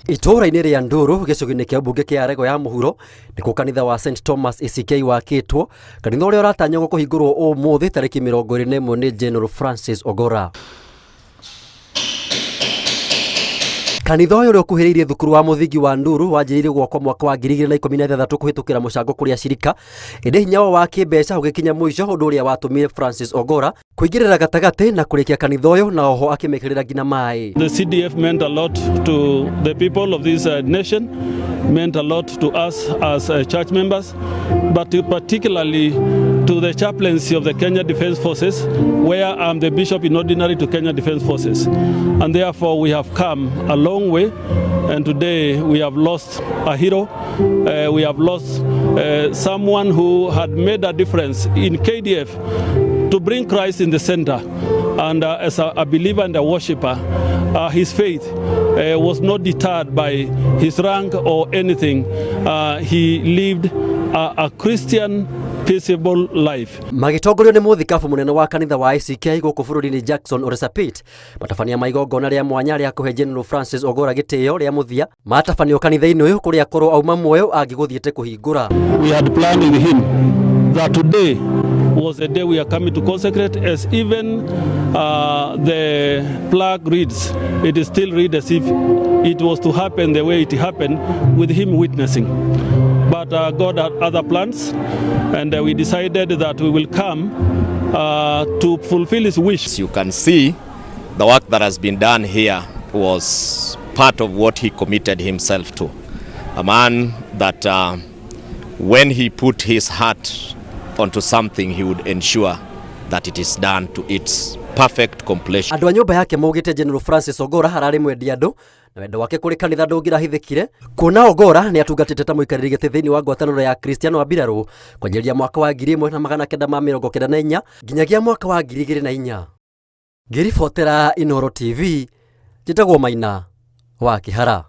Itura-inĩ rĩa Nduru gĩcunjĩ-inĩ kĩa mbunge kĩa Arego ya mũhuro nĩkuo kanitha wa St Thomas ACK wakĩtwo, kanitha ũrĩa ũratanywo kũhingũrwo ũmũthĩ tarĩki 21 nĩ General Francis Ogolla. Kanitha ũyũ ũrĩa ũkuhĩrĩirie thukuru wa mũthingi wa Nduru wanjĩrĩirie gwakwo mwaka wa 2016 kũhĩtũkĩra mũcango kũrĩ acirika, ĩndĩ hinya wa kĩmbeca ũgĩkinya mũico, ũndũ ũrĩa watũmire Francis Ogolla kũingĩrĩra gatagatĩ na kũrĩkia kanitha ũyũ, na oho akĩmekĩrĩra nginya maĩ. The CDF meant a lot to the people of this nation, meant a lot to us as church members, but particularly to the chaplaincy of the Kenya Defence Forces, where I'm the bishop in ordinary to Kenya Defence Forces. And therefore we have come a long way, and today we have lost a hero. We have lost someone who had made a difference in KDF to bring Christ in the center. And as a believer and a worshipper, his faith was not deterred by his rank or anything. He lived a Christian peaceable life. Magitongorio nĩ mũthikabu mũnene wa kanitha wa ACK gũkũ bũrũri-inĩ Jackson Oresapit, matabania ma igongona rĩa mwanya rĩa kũhe General Francis Ogolla gĩtĩo rĩa mũthia matabanio kanitha-inĩ ũyũ kũrĩa korwo auma muoyo angĩgũthiĩte kũhingũra. We had planned with him that today was the day we are coming to consecrate, as even the plaque reads, it is still read as if it was to happen the way it happened, with him witnessing. But God had other plans, and we decided that we will come to fulfill his wish. As you can see, the work that has been done here was part of what he committed himself to. A man that when he put his heart onto something, he would ensure that it is done to its perfect completion. Andũ a nyũmba yake maugĩte General Francis Ogolla hararĩ mwendia andũ, na wendo wake kũrĩ kanitha ndũngĩrahithĩkire, kuona Ogolla nĩ atungatĩte ta mũikarĩri gĩtĩ thĩinĩ wa ngwatanĩro ya Kristiano wa mbirarũ kwanjĩrĩria mwaka wa 1994 nginyagia mwaka wa 2004. Ngĩribotera Inooro TV, njĩtagwo Maina wa Kĩhara.